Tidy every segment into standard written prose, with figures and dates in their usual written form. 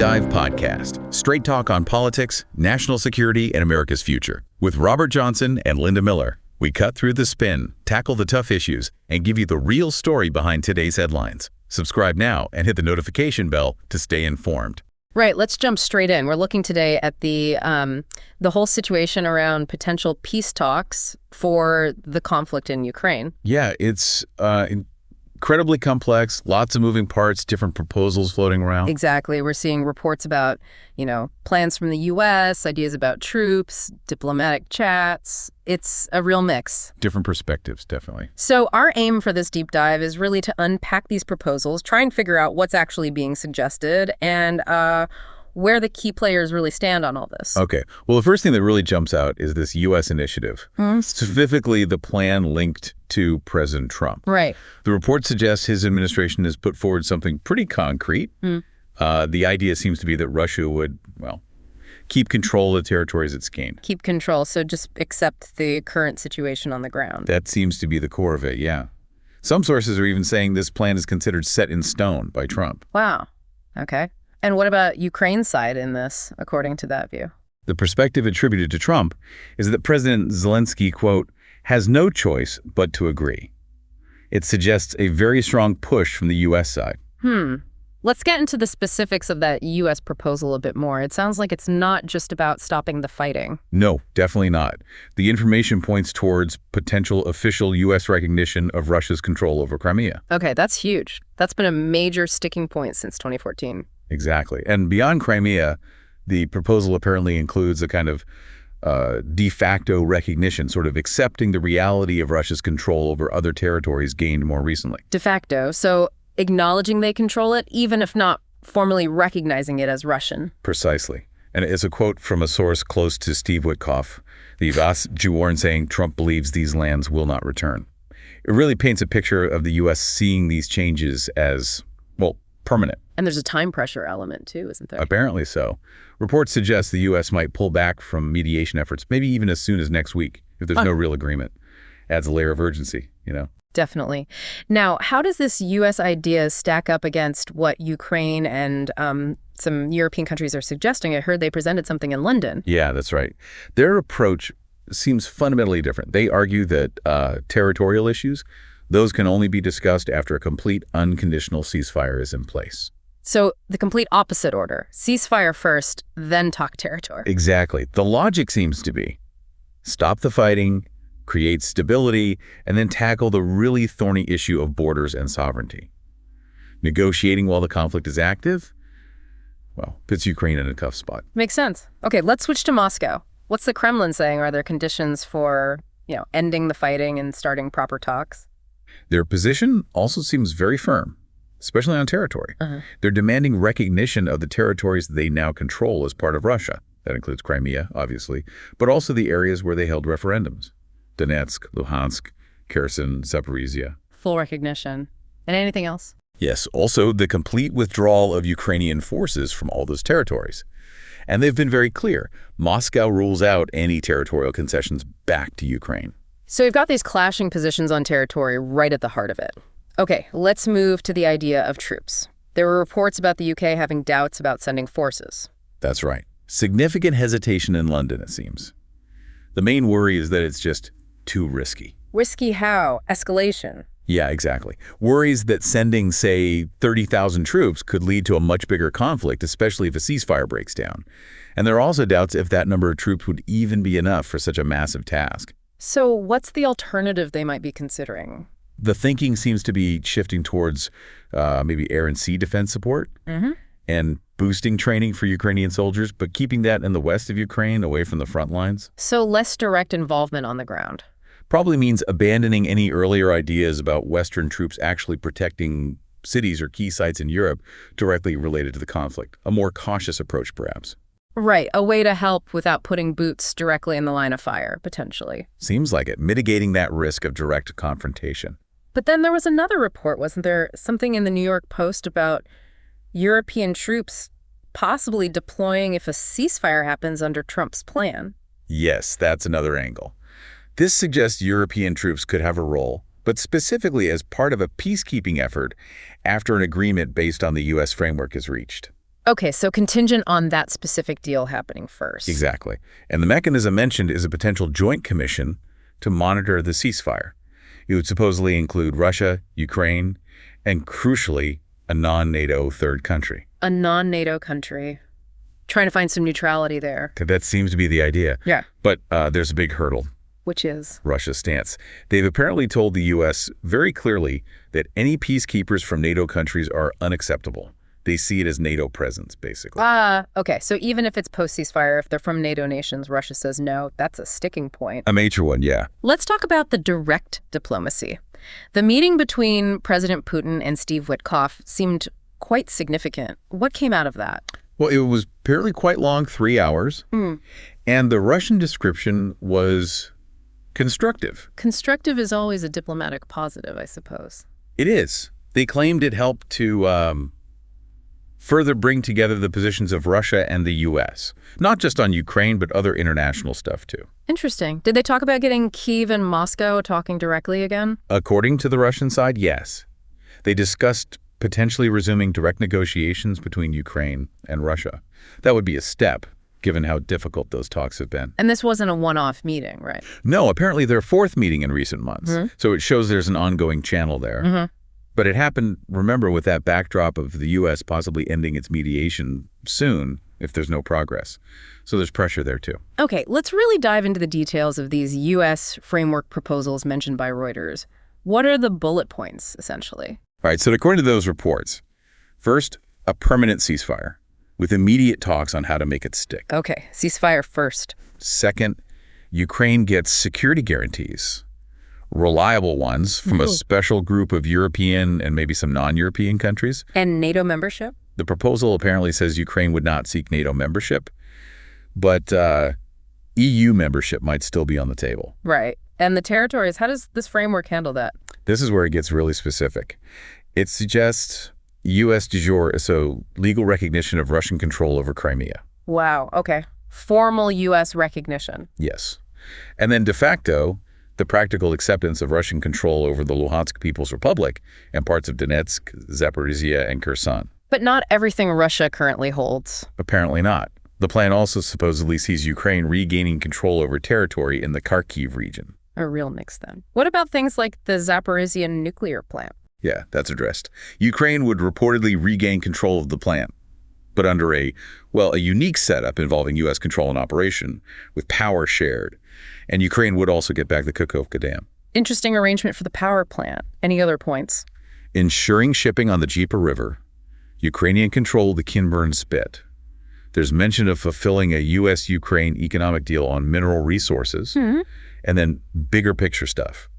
Dive Podcast, straight talk on politics, national security, and America's future. With Robert Johnson and Linda Miller, we cut through the spin, tackle the tough issues, and give you the real story behind today's headlines. Subscribe now and hit the notification bell to stay informed. Right, let's jump straight in. We're looking today at the whole situation around potential peace talks for the conflict in Ukraine. Yeah, it's incredibly complex, lots of moving parts, different proposals floating around. Exactly. We're seeing reports about, plans from the U.S., ideas about troops, diplomatic chats. It's a real mix. Different perspectives, definitely. So our aim for this deep dive is really to unpack these proposals, try and figure out what's actually being suggested, and where the key players really stand on all this. Okay. Well, the first thing that really jumps out is this U.S. initiative, specifically the plan linked to President Trump. Right. The report suggests his administration has put forward something pretty concrete. The idea seems to be that Russia would, keep control of the territories it's gained. Keep control, so just accept the current situation on the ground. That seems to be the core of it, yeah. Some sources are even saying this plan is considered set in stone by Trump. Wow. Okay. And what about Ukraine's side in this, according to that view? The perspective attributed to Trump is that President Zelensky, quote, has no choice but to agree. It suggests a very strong push from the U.S. side. Let's get into the specifics of that U.S. proposal a bit more. It sounds like it's not just about stopping the fighting. No, definitely not. The information points towards potential official U.S. recognition of Russia's control over Crimea. Okay, that's huge. That's been a major sticking point since 2014. Exactly. And beyond Crimea, the proposal apparently includes a kind of de facto recognition, sort of accepting the reality of Russia's control over other territories gained more recently. De facto, so acknowledging they control it, even if not formally recognizing it as Russian. Precisely. And it's a quote from a source close to Steve Witkoff, the Vas Juwarn, saying Trump believes these lands will not return. It really paints a picture of the U.S. seeing these changes as, permanent. And there's a time pressure element too, isn't there? Apparently so. Reports suggest the U.S. might pull back from mediation efforts, maybe even as soon as next week, if there's no real agreement. Adds a layer of urgency, Definitely. Now, how does this U.S. idea stack up against what Ukraine and some European countries are suggesting? I heard they presented something in London. Yeah, that's right. Their approach seems fundamentally different. They argue that territorial issues, those can only be discussed after a complete unconditional ceasefire is in place. So the complete opposite order. Ceasefire first, then talk territory. Exactly. The logic seems to be stop the fighting, create stability, and then tackle the really thorny issue of borders and sovereignty. Negotiating while the conflict is active, puts Ukraine in a tough spot. Makes sense. Okay, let's switch to Moscow. What's the Kremlin saying? Are there conditions for, ending the fighting and starting proper talks? Their position also seems very firm, especially on territory. They're demanding recognition of the territories they now control as part of Russia. That includes Crimea, obviously, but also the areas where they held referendums. Donetsk, Luhansk, Kherson, Zaporizhia. Full recognition. And anything else? Yes, also the complete withdrawal of Ukrainian forces from all those territories. And they've been very clear. Moscow rules out any territorial concessions back to Ukraine. So you've got these clashing positions on territory right at the heart of it. Okay, let's move to the idea of troops. There were reports about the UK having doubts about sending forces. That's right. Significant hesitation in London, it seems. The main worry is that it's just too risky. Risky how? Escalation. Yeah, exactly. Worries that sending, say, 30,000 troops could lead to a much bigger conflict, especially if a ceasefire breaks down. And there are also doubts if that number of troops would even be enough for such a massive task. So what's the alternative they might be considering? The thinking seems to be shifting towards maybe air and sea defense support and boosting training for Ukrainian soldiers, but keeping that in the west of Ukraine away from the front lines. So less direct involvement on the ground. Probably means abandoning any earlier ideas about Western troops actually protecting cities or key sites in Europe directly related to the conflict. A more cautious approach, perhaps. Right, a way to help without putting boots directly in the line of fire, potentially. Seems like it, mitigating that risk of direct confrontation. But then there was another report, wasn't there? Something in the New York Post about European troops possibly deploying if a ceasefire happens under Trump's plan. Yes, that's another angle. This suggests European troops could have a role, but specifically as part of a peacekeeping effort after an agreement based on the U.S. framework is reached. Okay, so contingent on that specific deal happening first. Exactly. And the mechanism mentioned is a potential joint commission to monitor the ceasefire. It would supposedly include Russia, Ukraine, and crucially, a non-NATO third country. A non-NATO country. Trying to find some neutrality there. That seems to be the idea. Yeah. But there's a big hurdle. Which is? Russia's stance. They've apparently told the U.S. very clearly that any peacekeepers from NATO countries are unacceptable. They see it as NATO presence, basically. Okay. So even if it's post-ceasefire, if they're from NATO nations, Russia says no, that's a sticking point. A major one, yeah. Let's talk about the direct diplomacy. The meeting between President Putin and Steve Witkoff seemed quite significant. What came out of that? Well, it was apparently quite long, 3 hours. And the Russian description was constructive. Constructive is always a diplomatic positive, I suppose. It is. They claimed it helped to further bring together the positions of Russia and the U.S., not just on Ukraine, but other international stuff, too. Interesting. Did they talk about getting Kyiv and Moscow talking directly again? According to the Russian side, yes. They discussed potentially resuming direct negotiations between Ukraine and Russia. That would be a step, given how difficult those talks have been. And this wasn't a one-off meeting, right? No, apparently their fourth meeting in recent months. So it shows there's an ongoing channel there. But it happened, remember, with that backdrop of the U.S. possibly ending its mediation soon if there's no progress. So there's pressure there, too. Okay, let's really dive into the details of these U.S. framework proposals mentioned by Reuters. What are the bullet points, essentially? All right, so according to those reports, first, a permanent ceasefire with immediate talks on how to make it stick. Okay, ceasefire first. Second, Ukraine gets security guarantees, reliable ones from a special group of European and maybe some non-European countries. And NATO membership? The proposal apparently says Ukraine would not seek NATO membership, but EU membership might still be on the table. Right. And the territories, how does this framework handle that? This is where it gets really specific. It suggests U.S. de jure, so legal recognition of Russian control over Crimea. Wow, okay. Formal U.S. recognition. Yes. And then de facto, the practical acceptance of Russian control over the Luhansk People's Republic and parts of Donetsk, Zaporizhia, and Kherson. But not everything Russia currently holds. Apparently not. The plan also supposedly sees Ukraine regaining control over territory in the Kharkiv region. A real mix, then. What about things like the Zaporizhia nuclear plant? Yeah, that's addressed. Ukraine would reportedly regain control of the plant, but under a unique setup involving U.S. control and operation, with power shared. And Ukraine would also get back the Kakhovka Dam. Interesting arrangement for the power plant. Any other points? Ensuring shipping on the Dnieper River, Ukrainian control of the Kinburn Spit. There's mention of fulfilling a U.S.-Ukraine economic deal on mineral resources, and then bigger picture stuff.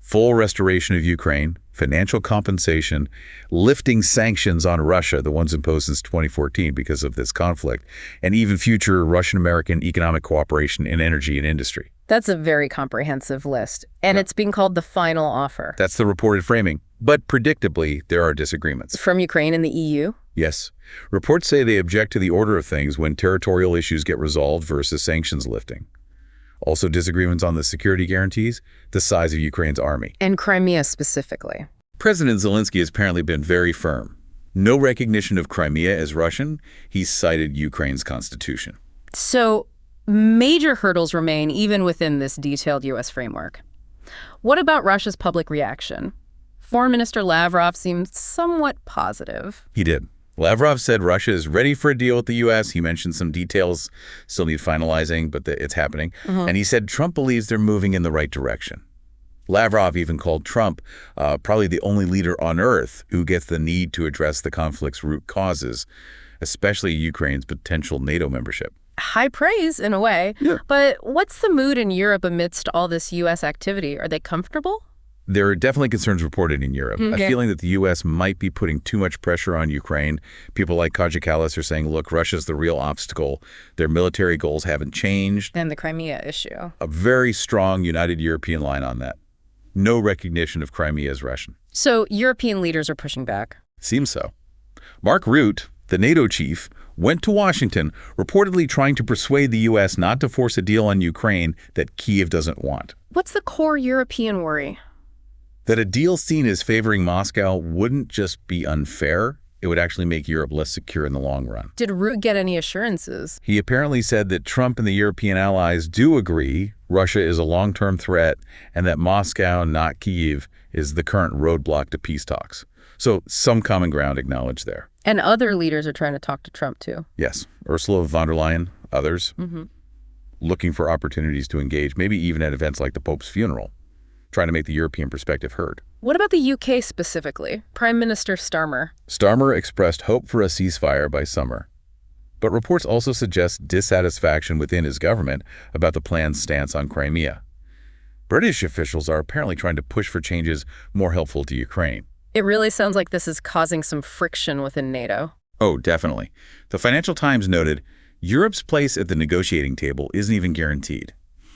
Full restoration of Ukraine, financial compensation, lifting sanctions on Russia, the ones imposed since 2014 because of this conflict, and even future Russian-American economic cooperation in energy and industry. That's a very comprehensive list, and it's being called the final offer. That's the reported framing. But predictably, there are disagreements. From Ukraine and the EU? Yes. Reports say they object to the order of things when territorial issues get resolved versus sanctions lifting. Also disagreements on the security guarantees, the size of Ukraine's army. And Crimea specifically. President Zelensky has apparently been very firm. No recognition of Crimea as Russian. He's cited Ukraine's constitution. So major hurdles remain even within this detailed U.S. framework. What about Russia's public reaction? Foreign Minister Lavrov seemed somewhat positive. He did. Lavrov said Russia is ready for a deal with the U.S. He mentioned some details still need finalizing, but it's happening. And he said Trump believes they're moving in the right direction. Lavrov even called Trump probably the only leader on earth who gets the need to address the conflict's root causes, especially Ukraine's potential NATO membership. High praise in a way. Yeah. But what's the mood in Europe amidst all this U.S. activity? Are they comfortable? There are definitely concerns reported in Europe. A feeling that the U.S. might be putting too much pressure on Ukraine. People like Kaja Kallas are saying, look, Russia's the real obstacle. Their military goals haven't changed. And the Crimea issue. A very strong united European line on that. No recognition of Crimea as Russian. So European leaders are pushing back. Seems so. Mark Rutte, the NATO chief, went to Washington, reportedly trying to persuade the U.S. not to force a deal on Ukraine that Kyiv doesn't want. What's the core European worry? That a deal seen as favoring Moscow wouldn't just be unfair, it would actually make Europe less secure in the long run. Did Rutte get any assurances? He apparently said that Trump and the European allies do agree Russia is a long-term threat and that Moscow, not Kyiv, is the current roadblock to peace talks. So some common ground acknowledged there. And other leaders are trying to talk to Trump, too. Yes. Ursula von der Leyen, others, looking for opportunities to engage, maybe even at events like the Pope's funeral, trying to make the European perspective heard. What about the UK specifically? Prime Minister Starmer. Starmer expressed hope for a ceasefire by summer. But reports also suggest dissatisfaction within his government about the plan's stance on Crimea. British officials are apparently trying to push for changes more helpful to Ukraine. It really sounds like this is causing some friction within NATO. Oh, definitely. The Financial Times noted, Europe's place at the negotiating table isn't even guaranteed.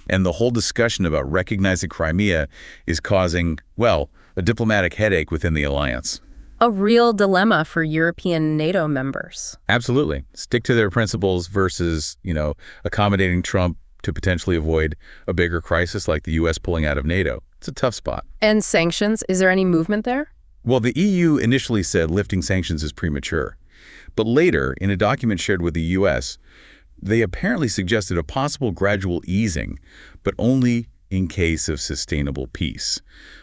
And the whole discussion about recognizing Crimea is causing, well, a diplomatic headache within the alliance. A real dilemma for European NATO members. Absolutely. Stick to their principles versus, accommodating Trump to potentially avoid a bigger crisis like the U.S. pulling out of NATO. It's a tough spot. And sanctions, is there any movement there? Well, the EU initially said lifting sanctions is premature. But later, in a document shared with the U.S., they apparently suggested a possible gradual easing, but only in case of sustainable peace.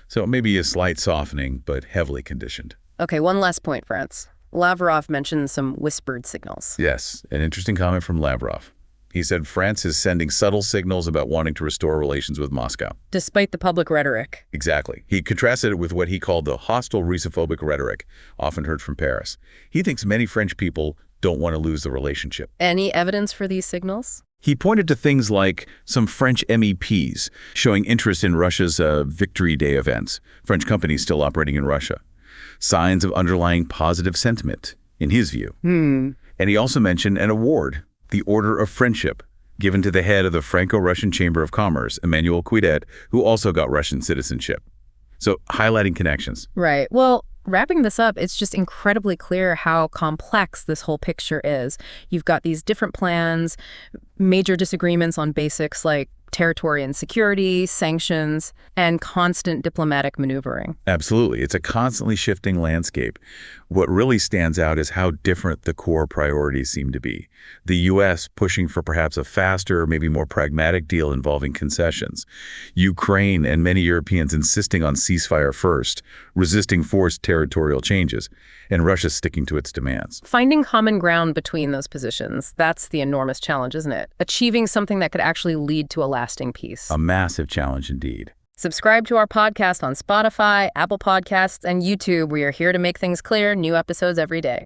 So maybe a slight softening, but heavily conditioned. Okay, one last point, France. Lavrov mentioned some whispered signals. Yes, an interesting comment from Lavrov. He said France is sending subtle signals about wanting to restore relations with Moscow. Despite the public rhetoric. Exactly. He contrasted it with what he called the hostile Russophobic rhetoric, often heard from Paris. He thinks many French people don't want to lose the relationship. Any evidence for these signals? He pointed to things like some French MEPs showing interest in Russia's Victory Day events, French companies still operating in Russia. Signs of underlying positive sentiment, in his view. And he also mentioned an award, the Order of Friendship, given to the head of the Franco-Russian Chamber of Commerce, Emmanuel Cuidet, who also got Russian citizenship. So highlighting connections. Right. Well, wrapping this up, it's just incredibly clear how complex this whole picture is. You've got these different plans, major disagreements on basics like territory and security, sanctions, and constant diplomatic maneuvering. Absolutely. It's a constantly shifting landscape. What really stands out is how different the core priorities seem to be. The U.S. pushing for perhaps a faster, maybe more pragmatic deal involving concessions. Ukraine and many Europeans insisting on ceasefire first, resisting forced territorial changes, and Russia sticking to its demands. Finding common ground between those positions, that's the enormous challenge, isn't it? Achieving something that could actually lead to a lasting peace. A massive challenge indeed. Subscribe to our podcast on Spotify, Apple Podcasts, and YouTube. We are here to make things clear, new episodes every day.